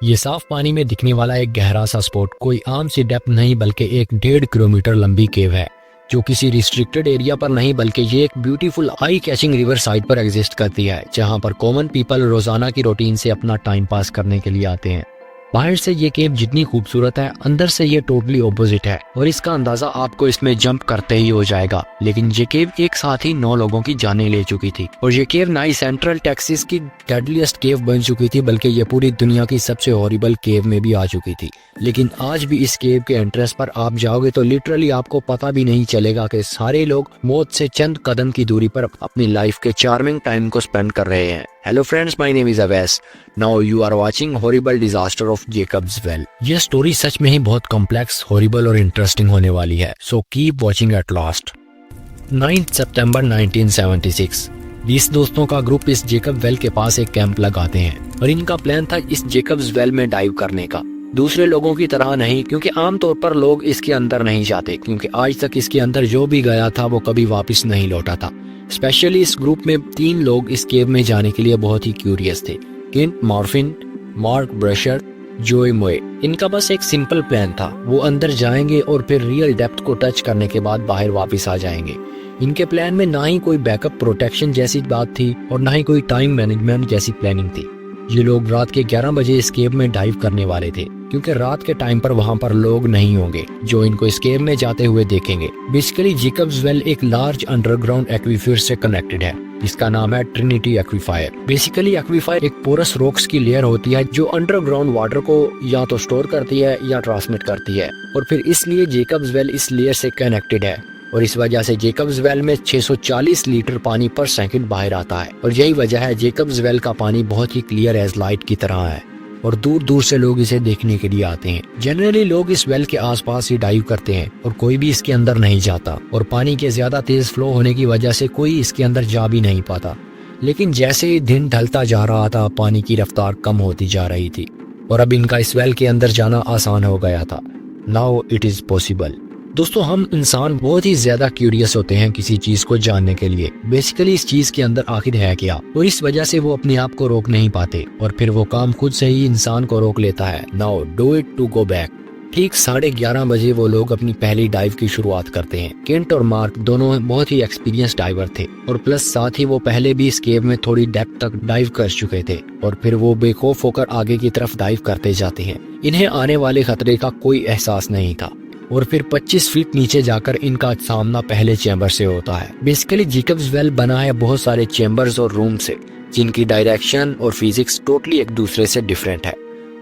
ये साफ पानी में दिखने वाला एक गहरा सा स्पॉट कोई आम सी डेप्थ नहीं बल्कि एक 1.5 किलोमीटर लंबी केव है जो किसी रिस्ट्रिक्टेड एरिया पर नहीं बल्कि ये एक beautiful eye catching river side पर एग्जिस्ट करती है, जहां पर कॉमन पीपल रोजाना की रूटीन से अपना टाइम पास करने के लिए आते हैं। बाहर से ये केव जितनी खूबसूरत है, अंदर से ये टोटली ऑपोजिट है और इसका अंदाजा आपको इसमें जंप करते ही हो जाएगा। लेकिन ये केव एक साथ ही 9 लोगों की जानें ले चुकी थी और ये केव ना ही सेंट्रल टेक्सास की डेडलीस्ट केव बन चुकी थी बल्कि ये पूरी दुनिया की सबसे हॉरिबल केव में भी आ चुकी थी। लेकिन आज भी इस केव के एंट्रेंस पर आप जाओगे तो लिटरली आपको पता भी नहीं चलेगा कि सारे लोग मौत से चंद कदम की दूरी पर अपनी लाइफ के चार्मिंग टाइम को स्पेंड कर रहे हैं। Hello friends, my name is Awais. Now you are watching horrible disaster of Jacob's well. यह स्टोरी सच में ही बहुत कॉम्प्लेक्स, हॉरिबल और इंटरेस्टिंग होने वाली है, so keep watching at last. 9 सितंबर 1976 20 दोस्तों का ग्रुप इस जेकब वेल के पास एक कैंप लगाते हैं और इनका प्लान था इस जेकब्स वेल में डाइव करने का। दूसरे लोगों की तरह नहीं, क्योंकि आमतौर पर लोग इसके अंदर नहीं जाते, क्योंकि आज तक इसके अंदर जो भी गया था वो कभी वापस नहीं लौटा था। स्पेशली इस ग्रुप में 3 लोग इस केव में जाने के लिए बहुत ही क्यूरियस थे, किंट मॉर्फिन, मार्क ब्रशर, जोई मोए। इनका बस एक सिंपल प्लान था, वो अंदर जाएंगे और फिर रियल डेप्थ को टच करने के बाद बाहर वापस आ जाएंगे। इनके प्लान में ना ही कोई बैकअप प्रोटेक्शन जैसी बात थी और ना ही कोई टाइम मैनेजमेंट जैसी प्लानिंग थी। ये लोग रात के 11 बजे इस केव में डाइव करने वाले थे, क्योंकि रात के टाइम पर वहां पर लोग नहीं होंगे जो इनको इस केव में जाते हुए देखेंगे। बेसिकली जेकब्स वेल एक लार्ज अंडरग्राउंड एक्वीफर से कनेक्टेड है जिसका नाम है ट्रिनिटी एक्वीफायर। बेसिकली एक्वीफायर एक पोरस रॉक्स की लेयर होती है जो अंडरग्राउंड वाटर को या तो स्टोर करती है या ट्रांसमिट करती है, और फिर इसलिए जेकब्स वेल इस लेयर से कनेक्टेड है और इस वजह से जेकब्स वेल में 640 लीटर पानी पर सेकंड बाहर आता है। और यही वजह है जेकब्स वेल का पानी बहुत ही क्लियर एज लाइट की तरह है और दूर दूर से लोग इसे देखने के लिए आते हैं। जनरली लोग इस वेल के आसपास ही डाइव करते हैं और कोई भी इसके अंदर नहीं जाता, और पानी के ज्यादा तेज फ्लो होने की वजह से कोई इसके अंदर जा भी नहीं पाता। लेकिन जैसे ही दिन ढलता जा रहा था, पानी की रफ्तार कम होती जा रही थी और अब इनका इस वेल के अंदर जाना आसान हो गया था। Now it is possible. दोस्तों, हम इंसान बहुत ही ज्यादा क्यूरियस होते हैं किसी चीज को जानने के लिए। बेसिकली इस चीज के अंदर आखिर है क्या, और इस वजह से वो अपने आप को रोक नहीं पाते और फिर वो काम खुद से ही इंसान को रोक लेता है। Now do it to go back. ठीक 11:30 बजे वो लोग अपनी पहली डाइव की शुरुआत करते हैं। केंट और मार्क दोनों बहुत ही एक्सपीरियंस डाइवर थे और प्लस साथ ही वो पहले भी इस केव में थोड़ी डेप्थ तक डाइव कर चुके थे, और फिर वो बेखौफ होकर आगे की तरफ डाइव करते जाते हैं। इन्हें आने वाले खतरे का कोई एहसास नहीं था और फिर 25 फीट नीचे जाकर इनका सामना पहले चैम्बर से होता है। बेसिकली जेकब्स वेल बना है बहुत सारे चैम्बर्स और रूम से, जिनकी डायरेक्शन और फिजिक्स टोटली एक दूसरे से डिफरेंट है,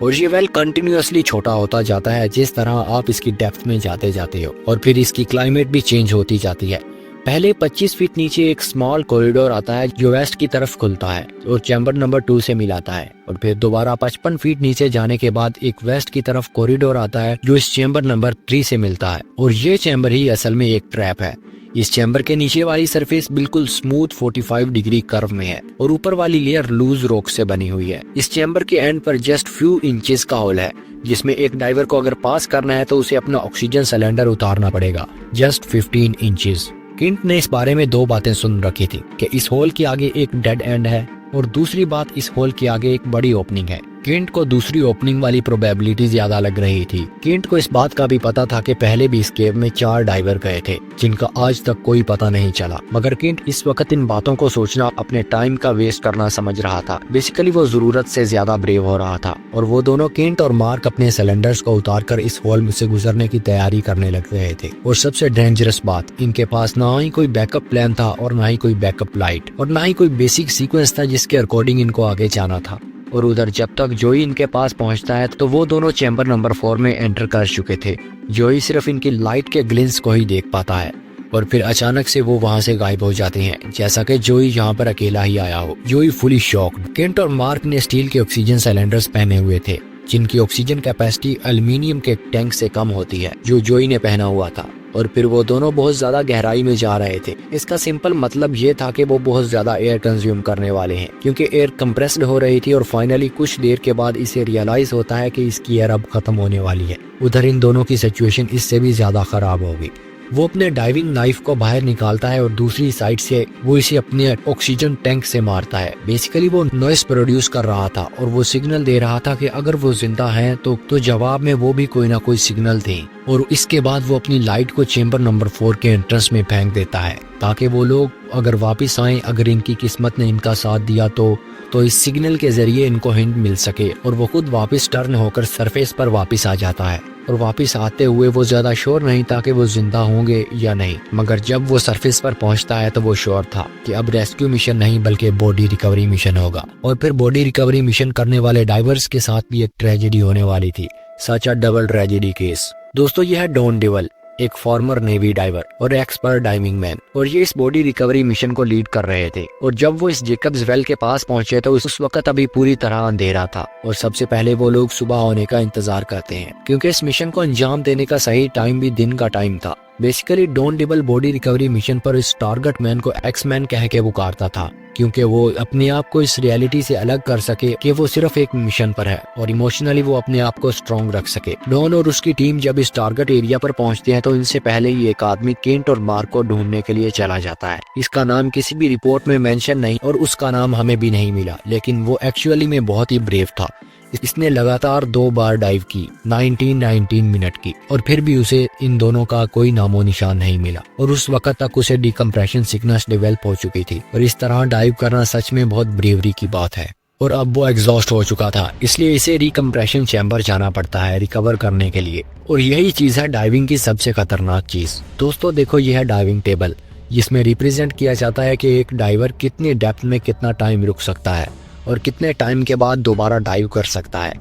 और ये वेल कंटिन्यूअसली छोटा होता जाता है जिस तरह आप इसकी डेप्थ में जाते जाते हो, और फिर इसकी क्लाइमेट भी चेंज होती जाती है। पहले 25 फीट नीचे एक स्मॉल कॉरिडोर आता है जो वेस्ट की तरफ खुलता है और चैम्बर नंबर 2 से मिलाता है, और फिर दोबारा 55 फीट नीचे जाने के बाद एक वेस्ट की तरफ कॉरिडोर आता है जो इस चैम्बर नंबर 3 से मिलता है, और ये चैम्बर ही असल में एक ट्रैप है। इस चैम्बर के नीचे वाली सरफेस बिल्कुल स्मूथ 45 डिग्री कर्व में है और ऊपर वाली लेयर लूज रॉक से बनी हुई है। इस चैम्बर के एंड पर जस्ट फ्यू इंचेस का होल है जिसमें एक डाइवर को अगर पास करना है तो उसे अपना ऑक्सीजन सिलेंडर उतारना पड़ेगा, जस्ट 15 इंचेस। किंट ने इस बारे में 2 बातें सुन रखी थी कि इस होल के आगे एक डेड एंड है और दूसरी बात इस होल के आगे एक बड़ी ओपनिंग है। किंट को दूसरी ओपनिंग वाली प्रोबेबिलिटी ज्यादा लग रही थी। किंट को इस बात का भी पता था कि पहले भी इस केव में 4 डाइवर गए थे जिनका आज तक कोई पता नहीं चला, मगर किंट इस वक्त इन बातों को सोचना अपने टाइम का वेस्ट करना समझ रहा था। बेसिकली वो जरूरत से ज्यादा ब्रेव हो रहा था और वो दोनों किंट और मार्क अपने सिलेंडर्स को उतारकर इस होल से गुजरने की तैयारी करने लग रहे थे। और सबसे डेंजरस बात, इनके पास ना ही कोई बैकअप प्लान था और ना ही कोई बैकअप लाइट और ना ही कोई बेसिक सीक्वेंस था जिसके अकॉर्डिंग इनको आगे जाना था। और उधर जब तक जोई इनके पास पहुंचता है तो वो दोनों चैम्बर नंबर 4 में एंटर कर चुके थे। जोई सिर्फ इनकी लाइट के ग्लिंस को ही देख पाता है और फिर अचानक से वो वहां से गायब हो जाते हैं, जैसा कि जोई यहाँ पर अकेला ही आया हो। जोई फुली शॉक्ड। केंट और मार्क ने स्टील के ऑक्सीजन सिलेंडर्स पहने हुए थे जिनकी ऑक्सीजन कैपेसिटी एल्युमिनियम के टैंक से कम होती है जो जोई ने पहना हुआ था, और फिर वो दोनों बहुत ज्यादा गहराई में जा रहे थे। इसका सिंपल मतलब ये था कि वो बहुत ज्यादा एयर कंज्यूम करने वाले हैं, क्योंकि एयर कंप्रेस्ड हो रही थी और फाइनली कुछ देर के बाद इसे रियलाइज होता है कि इसकी एयर अब खत्म होने वाली है। उधर इन दोनों की सिचुएशन इससे भी ज्यादा खराब होगी। वो अपने डाइविंग नाइफ को बाहर निकालता है और दूसरी साइड से वो इसे अपने ऑक्सीजन टैंक से मारता है। बेसिकली वो नॉइस प्रोड्यूस कर रहा था और वो सिग्नल दे रहा था कि अगर वो जिंदा हैं तो जवाब में वो भी कोई ना कोई सिग्नल दें। और इसके बाद वो अपनी लाइट को चेंबर नंबर 4 के एंट्रेंस में फेंक देता है ताकि वो लोग अगर वापस आए, अगर इनकी किस्मत ने इनका साथ दिया तो इस सिग्नल के जरिए इनको हिंट मिल सके। और वो खुद वापस टर्न होकर सरफेस पर वापस आ जाता है। और वापस आते हुए वो ज्यादा श्योर नहीं था कि वो जिंदा होंगे या नहीं, मगर जब वो सरफेस पर पहुंचता है तो वो श्योर था कि अब रेस्क्यू मिशन नहीं बल्कि बॉडी रिकवरी मिशन होगा। और फिर बॉडी रिकवरी मिशन करने वाले डाइवर्स के साथ भी एक ट्रेजेडी होने वाली थी, सच अ डबल ट्रेजेडी केस। दोस्तों, यह है डॉन डेवल, एक फॉर्मर नेवी डाइवर और एक्सपर्ट डाइविंग मैन, और ये इस बॉडी रिकवरी मिशन को लीड कर रहे थे। और जब वो इस जेकब्स वेल के पास पहुंचे तो उस वक्त अभी पूरी तरह अंधेरा था और सबसे पहले वो लोग सुबह होने का इंतजार करते हैं क्योंकि इस मिशन को अंजाम देने का सही टाइम भी दिन का टाइम था। बेसिकली डॉन डेवल बॉडी रिकवरी मिशन पर इस टारगेट मैन को एक्स मैन कह के पुकारता था क्योंकि वो अपने आप को इस रियलिटी से अलग कर सके कि वो सिर्फ एक मिशन पर है और इमोशनली वो अपने आप को स्ट्रॉन्ग रख सके। डॉन और उसकी टीम जब इस टारगेट एरिया पर पहुंचते हैं तो इनसे पहले ही एक आदमी केंट और मार्क को ढूंढने के लिए चला जाता है। इसका नाम किसी भी रिपोर्ट में मेंशन नहीं और उसका नाम हमें भी नहीं मिला, लेकिन वो एक्चुअली में बहुत ही ब्रेव था। इसने लगातार 2 बार डाइव की 19 मिनट की और फिर भी उसे इन दोनों का कोई नामो निशान नहीं मिला और उस वक्त तक उसे डिकम्प्रेशन सिकनेस डेवलप हो चुकी थी। और इस तरह डाइव करना सच में बहुत ब्रेवरी की बात है। और अब वो एग्जॉस्ट हो चुका था, इसलिए इसे रिकम्प्रेशन चैम्बर जाना पड़ता है रिकवर करने के लिए। और यही चीज है डाइविंग की सबसे खतरनाक चीज। दोस्तों देखो, यह है डाइविंग टेबल, जिसमें रिप्रेजेंट किया जाता है कि एक डाइवर कितनी डेप्थ में कितना टाइम रुक सकता है और कितने टाइम के बाद दोबारा डाइव कर सकता है।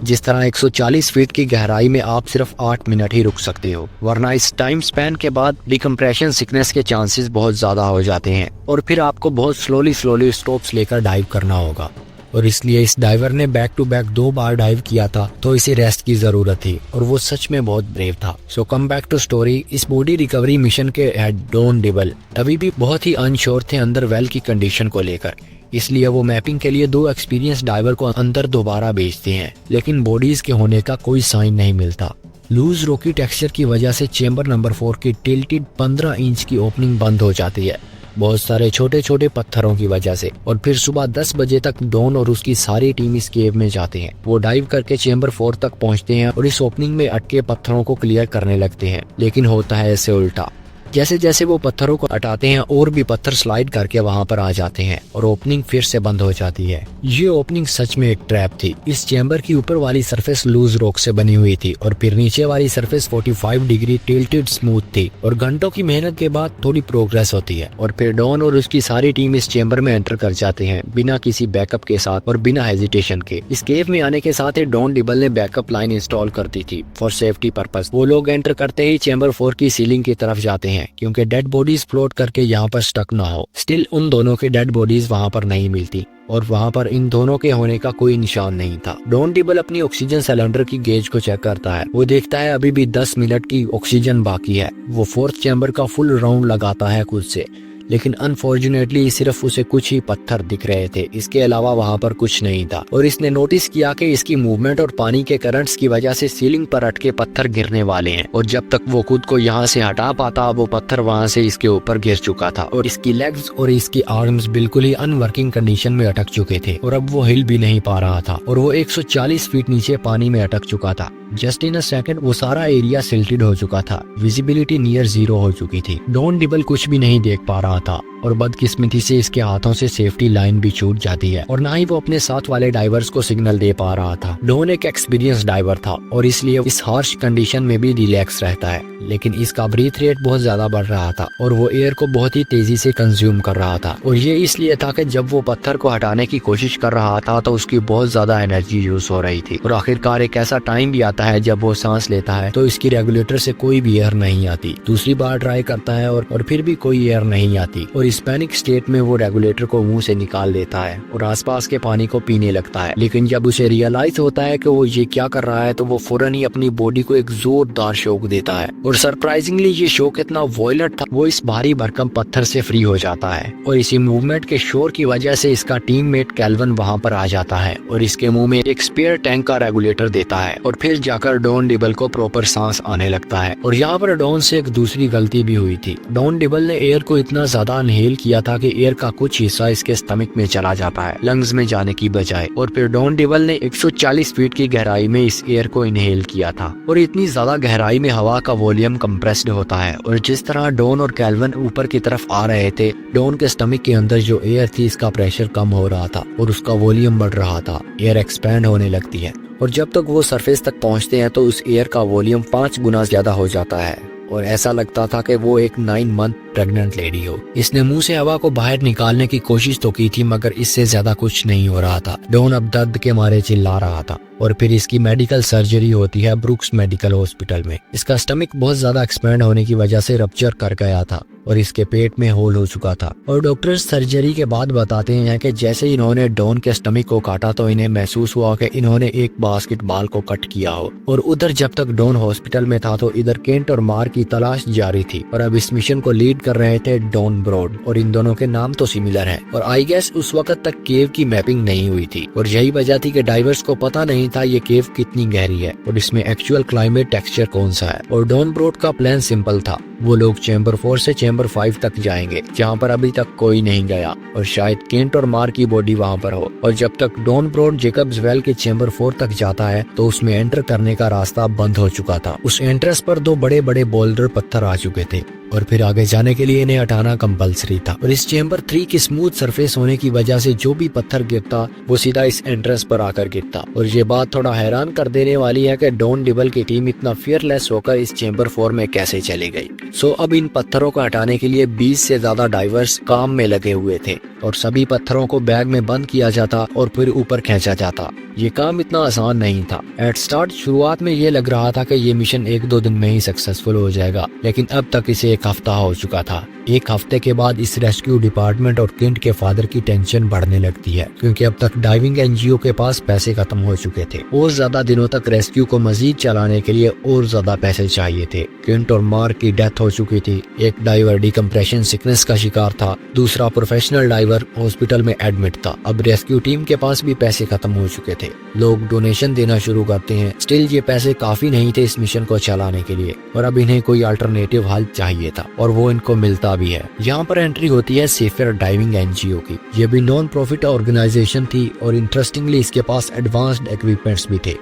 जिस तरह 140 फीट की गहराई में आप सिर्फ 8 मिनट ही रुक सकते हो, वरना इस टाइम स्पैन के बाद डिकम्प्रेशन सिकनेस के चांसेस बहुत ज्यादा हो जाते हैं और फिर आपको बहुत स्लोली स्टॉप्स लेकर डाइव करना होगा। और इसलिए इस डाइवर ने बैक टू बैक 2 बार डाइव किया था तो इसे रेस्ट की जरूरत थी और वो सच में बहुत ब्रेव था। सो कम बैक टू स्टोरी। इस बॉडी रिकवरी मिशन के हेड डॉन डेवल अभी भी बहुत ही अनश्योर थे अंदर वेल की कंडीशन को लेकर, इसलिए वो मैपिंग के लिए 2 एक्सपीरियंस डाइवर को अंदर दोबारा भेजते हैं, लेकिन बॉडीज के होने का कोई साइन नहीं मिलता। लूज रॉकी टेक्सचर की वजह से चेंबर नंबर 4 की टिल्टेड 15 इंच की ओपनिंग बंद हो जाती है, बहुत सारे छोटे छोटे पत्थरों की वजह से। और फिर सुबह 10 बजे तक डॉन और उसकी सारी टीम इस केव में जाते हैं। वो डाइव करके चेंबर 4 तक पहुंचते हैं और इस ओपनिंग में अटके पत्थरों को क्लियर करने लगते हैं, लेकिन होता है ऐसे उल्टा। जैसे जैसे वो पत्थरों को हटाते हैं और भी पत्थर स्लाइड करके वहां पर आ जाते हैं और ओपनिंग फिर से बंद हो जाती है। ये ओपनिंग सच में एक ट्रैप थी। इस चैम्बर की ऊपर वाली सरफेस लूज रॉक से बनी हुई थी और फिर नीचे वाली सरफेस 45 डिग्री टिल्टेड स्मूथ थी और घंटों की मेहनत के बाद थोड़ी प्रोग्रेस होती है और फिर डॉन और उसकी सारी टीम इस चैम्बर में एंटर कर जाते हैं बिना किसी बैकअप के साथ और बिना हेजिटेशन के। इस केव में आने के साथ ही डॉन डेवल ने बैकअप लाइन इंस्टॉल कर दी थी फॉर सेफ्टी पर्पस। वो लोग एंटर करते ही चैम्बर 4 की सीलिंग की तरफ जाते हैं क्योंकि डेड बॉडीज फ्लोट करके यहाँ पर स्टक ना हो। स्टिल उन दोनों की डेड बॉडीज वहाँ पर नहीं मिलती और वहाँ पर इन दोनों के होने का कोई निशान नहीं था। डॉन डेवल अपनी ऑक्सीजन सिलेंडर की गेज को चेक करता है। वो देखता है अभी भी 10 मिनट की ऑक्सीजन बाकी है। वो 4th चैम्बर का फुल राउंड लगाता है खुद से, लेकिन अनफॉर्चुनेटली सिर्फ उसे कुछ ही पत्थर दिख रहे थे, इसके अलावा वहाँ पर कुछ नहीं था। और इसने नोटिस किया कि इसकी मूवमेंट और पानी के करंट्स की वजह से सीलिंग पर अटके पत्थर गिरने वाले हैं और जब तक वो खुद को यहाँ से हटा पाता वो पत्थर वहाँ से इसके ऊपर गिर चुका था और इसकी लेग्स और इसकी आर्म्स बिल्कुल ही अनवर्किंग कंडीशन में अटक चुके थे और अब वो हिल भी नहीं पा रहा था और वो 140 फीट नीचे पानी में अटक चुका था। जस्ट इन अ सेकंड वो सारा एरिया सिल्टेड हो चुका था, विजिबिलिटी नियर 0 हो चुकी थी। डॉन डेवल कुछ भी नहीं देख पा रहा था और बदकिस्मती से इसके हाथों से सेफ्टी लाइन भी छूट जाती है और ना ही वो अपने साथ वाले डाइवर्स को सिग्नल दे पा रहा था। डॉन एक एक्सपीरियंस डाइवर था और इसलिए इस हार्श कंडीशन में भी रिलैक्स रहता है, लेकिन इसका ब्रीथ रेट बहुत ज्यादा बढ़ रहा था और वो एयर को बहुत ही तेजी से कंज्यूम कर रहा था। और ये इसलिए था कि जब वो पत्थर को हटाने की कोशिश कर रहा था तो उसकी बहुत ज्यादा एनर्जी यूज हो रही थी और आखिरकार एक ऐसा टाइम भी आता है जब वो सांस लेता है तो इसकी रेगुलेटर से कोई भी एयर नहीं आती। दूसरी बार ट्राई करता है और फिर भी कोई एयर नहीं आती और इस पैनिक स्टेट में वो रेगुलेटर को मुंह से निकाल देता है और आसपास के पानी को पीने लगता है। लेकिन जब उसे रियलाइज होता है कि वो ये क्या कर रहा है तो वो फौरन ही अपनी बॉडी को एक जोरदार शॉक देता है और सरप्राइजिंगली ये शॉक इतना वॉयलेंट था, वो इस भारी भरकम पत्थर से फ्री हो जाता है और इसी मूवमेंट के शोर की वजह से इसका टीममेट कैल्विन वहाँ पर आ जाता है और इसके मुंह में एक स्पेयर टैंक का रेगुलेटर देता है और फिर जाकर डॉन डिबल को प्रॉपर सांस आने लगता है। और यहाँ पर डॉन से एक दूसरी गलती भी हुई थी। डॉन डिबल ने एयर को इतना ज्यादा इनहेल किया था कि एयर का कुछ हिस्सा इसके स्टमक में चला जाता है लंग्स में जाने की बजाय, और फिर डॉन डिबल ने 140 फीट की गहराई में इस एयर को इनहेल किया था। और इतनी ज्यादा गहराई में हवा का वॉल्यूम कंप्रेस्ड होता है और जिस तरह डॉन और कैल्विन ऊपर की तरफ आ रहे थे, डॉन के स्टमक के अंदर जो एयर थी इसका प्रेशर कम हो रहा था और उसका वॉल्यूम बढ़ रहा था, एयर एक्सपैंड होने लगती है और जब तक वो सरफेस तक पहुंचते हैं तो उस एयर का वॉल्यूम 5 गुना ज्यादा हो जाता है और ऐसा लगता था कि वो एक 9 मंथ प्रेग्नेंट लेडी हो। इसने मुंह से हवा को बाहर निकालने की कोशिश तो की थी मगर इससे ज्यादा कुछ नहीं हो रहा था। डॉन अब दर्द के मारे चिल्ला रहा था और फिर इसकी मेडिकल सर्जरी होती है ब्रुक्स मेडिकल हॉस्पिटल में। इसका स्टमक बहुत ज्यादा एक्सपेंड होने की वजह से रप्चर कर गया था और इसके पेट में होल हो चुका था और डॉक्टर सर्जरी के बाद बताते हैं कि जैसे इन्होंने डॉन के स्टमक को काटा तो इन्हें महसूस हुआ कि इन्होंने एक बास्केटबॉल को कट किया हो। और उधर जब तक डॉन हॉस्पिटल में था तो इधर केंट और मार्क की तलाश जारी थी और अब इस मिशन को लीड कर रहे थे डॉन ब्रॉड और इन दोनों के नाम तो सिमिलर हैं और आई गेस उस वक्त तक केव की मैपिंग नहीं हुई थी और यही वजह थी कि डाइवर्स को पता नहीं था ये केव कितनी गहरी है और इसमें एक्चुअल क्लाइमेट टेक्सचर कौन सा है। और डॉन ब्रॉड का प्लान सिंपल था, वो लोग चैम्बर 4 से चैम्बर 5 तक जाएंगे जहाँ पर अभी तक कोई नहीं गया और शायद केंट और मार्क की बॉडी वहाँ पर हो। और जब तक डॉन ब्रॉड जेकब्स वेल के चैम्बर 4 तक जाता है तो उसमें एंटर करने का रास्ता बंद हो चुका था। उस एंट्रेंस पर 2 बड़े बड़े बोल्डर पत्थर आ चुके थे और फिर आगे जाने के लिए इन्हें हटाना कंपलसरी था और इस चैम्बर 3 की स्मूथ सरफेस होने की वजह से जो भी पत्थर गिरता वो सीधा इस एंट्रेंस पर आकर गिरता। और ये बात थोड़ा हैरान कर देने वाली है कि डॉन डिबल की टीम इतना फियरलेस होकर इस चैम्बर 4 में कैसे चली गई। सो अब इन पत्थरों को हटाने के लिए 20 से ज्यादा डाइवर्स काम में लगे हुए थे और सभी पत्थरों को बैग में बंद किया जाता और फिर ऊपर खींचा जाता। ये काम इतना आसान नहीं था। एट स्टार्ट शुरुआत में ये लग रहा था कि ये मिशन 1-2 दिन में ही सक्सेसफुल हो जाएगा, लेकिन अब तक इसे 1 हफ्ता हो चुका था। 1 हफ्ते के बाद इस रेस्क्यू डिपार्टमेंट और केंट के फादर की टेंशन बढ़ने लगती है क्योंकि अब तक डाइविंग एनजीओ के पास पैसे खत्म हो चुके थे और ज्यादा दिनों तक रेस्क्यू को मजीद चलाने के लिए और ज्यादा पैसे चाहिए थे। केंट और मार्क की डेथ हो चुकी थी, एक डाइवर डिकम्प्रेशन सिकनेस का शिकार था, दूसरा प्रोफेशनल डाइवर हॉस्पिटल में एडमिट था। अब रेस्क्यू टीम के पास भी पैसे खत्म हो चुके थे। लोग डोनेशन देना शुरू करते हैं, स्टिल ये पैसे काफी नहीं थे इस मिशन को चलाने के लिए और अब इन्हें कोई अल्टरनेटिव हल चाहिए था और वो इनको मिलता भी है। यहाँ पर एंट्री होती है सेफर डाइविंग एनजीओ की। ये भी नॉन प्रॉफिट ऑर्गेनाइजेशन थी और इंटरेस्टिंगली इसके पास एडवांस्ड इक्विपमेंट्स भी थे।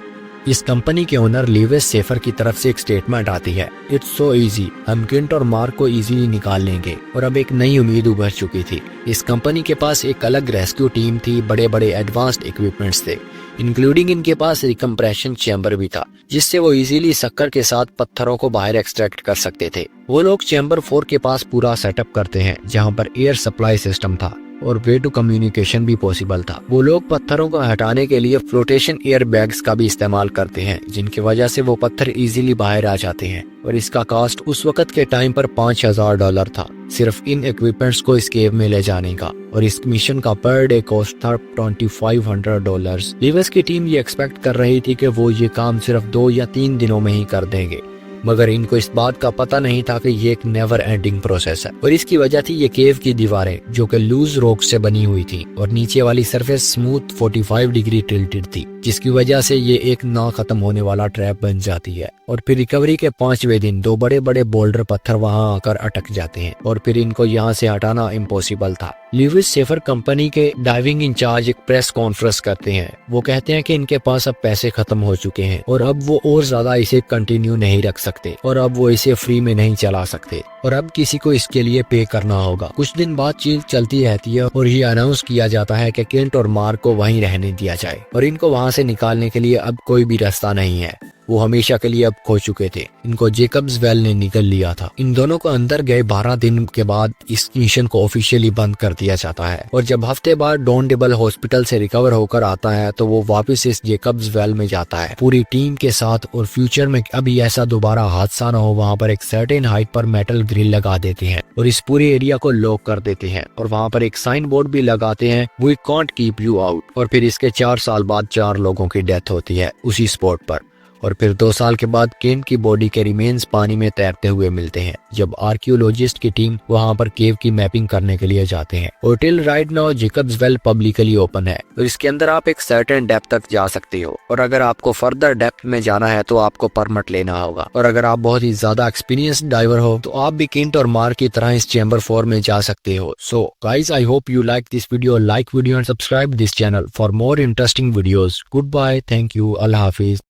इस कंपनी के ओनर लीविस सेफर की तरफ से एक स्टेटमेंट आती है, इट्स सो इजी, हम केंट और मार्क को इजीली निकाल लेंगे। और अब एक नई उम्मीद उभर चुकी थी। इस कंपनी के पास एक अलग रेस्क्यू टीम थी, बड़े बड़े एडवांस्ड इक्विपमेंट्स थे, इंक्लूडिंग इनके पास रिकम्प्रेशन चैम्बर भी था जिससे वो इजीली शक्कर के साथ पत्थरों को बाहर एक्सट्रैक्ट कर सकते थे। वो लोग चैम्बर 4 के पास पूरा सेटअप करते हैं जहाँ पर एयर सप्लाई सिस्टम था और वे टू कम्युनिकेशन भी पॉसिबल था। वो लोग पत्थरों को हटाने के लिए फ्लोटेशन एयर बैग्स का भी इस्तेमाल करते हैं जिनकी वजह से वो पत्थर इजीली बाहर आ जाते हैं और इसका कॉस्ट उस वक्त के टाइम पर $5000 था सिर्फ इन इक्विपमेंट्स को इस केव में ले जाने का और इस मिशन का पर डे कॉस्ट था $2500। लीविस की टीम ये एक्सपेक्ट कर रही थी कि वो ये काम सिर्फ 2 या 3 दिनों में ही कर देंगे, मगर इनको इस बात का पता नहीं था कि ये एक नेवर एंडिंग प्रोसेस है और इसकी वजह थी ये केव की दीवारें जो कि लूज रॉक से बनी हुई थी और नीचे वाली सरफेस स्मूथ 45 डिग्री टिल्टेड थी जिसकी वजह से ये एक ना खत्म होने वाला ट्रैप बन जाती है। और फिर रिकवरी के 5वें दिन 2 बड़े बड़े बोल्डर पत्थर वहां आकर अटक जाते हैं और फिर इनको यहाँ से हटाना इम्पॉसिबल था। लीविस सेफर कंपनी के डाइविंग इंचार्ज एक प्रेस कॉन्फ्रेंस करते हैं। वो कहते हैं कि इनके पास अब पैसे खत्म हो चुके हैं और अब वो और ज्यादा इसे कंटिन्यू नहीं रख सकते और अब वो इसे फ्री में नहीं चला सकते और अब किसी को इसके लिए पे करना होगा। कुछ दिन बाद चीज चलती रहती है और ये अनाउंस किया जाता है कि केंट और मार्क को वहीं रहने दिया जाए और इनको वहां से निकालने के लिए अब कोई भी रास्ता नहीं है। वो हमेशा के लिए अब खो चुके थे। इनको जेकब्स वेल ने निकल लिया था। इन दोनों को अंदर गए 12 दिन के बाद इस मिशन को ऑफिशियली बंद कर दिया जाता है और जब हफ्ते बाद डॉन डेबल हॉस्पिटल से रिकवर होकर आता है तो वो वापस इस जेकब्स वेल में जाता है पूरी टीम के साथ और फ्यूचर में अभी ऐसा दोबारा हादसा न हो वहाँ पर एक सर्टेन हाइट पर मेटल ग्रिल लगा देते हैं और इस पूरे एरिया को लॉक कर देते हैं और वहाँ पर एक साइन बोर्ड भी लगाते हैं, we can't keep you out. और फिर इसके 4 साल बाद 4 लोगों की डेथ होती है उसी स्पॉट पर। और फिर 2 साल के बाद केन की बॉडी के रिमेन्स पानी में तैरते हुए मिलते हैं जब आर्कियोलॉजिस्ट की टीम वहां पर केव की मैपिंग करने के लिए जाते हैं। Hotel right now Jacob's well publicly open है और इसके अंदर आप एक सर्टेन डेप्थ तक जा सकते हो और अगर आपको फर्दर डेप्थ में जाना है तो आपको परमिट लेना होगा और अगर आप बहुत ही ज्यादा एक्सपीरियंस डाइवर हो तो आप भी किंट और मार्क की तरह इस चैम्बर 4 में जा सकते हो। So guys, I hope you like this video, like video and subscribe this channel for more interesting videos. Goodbye, thank you, अल्लाह हाफिज।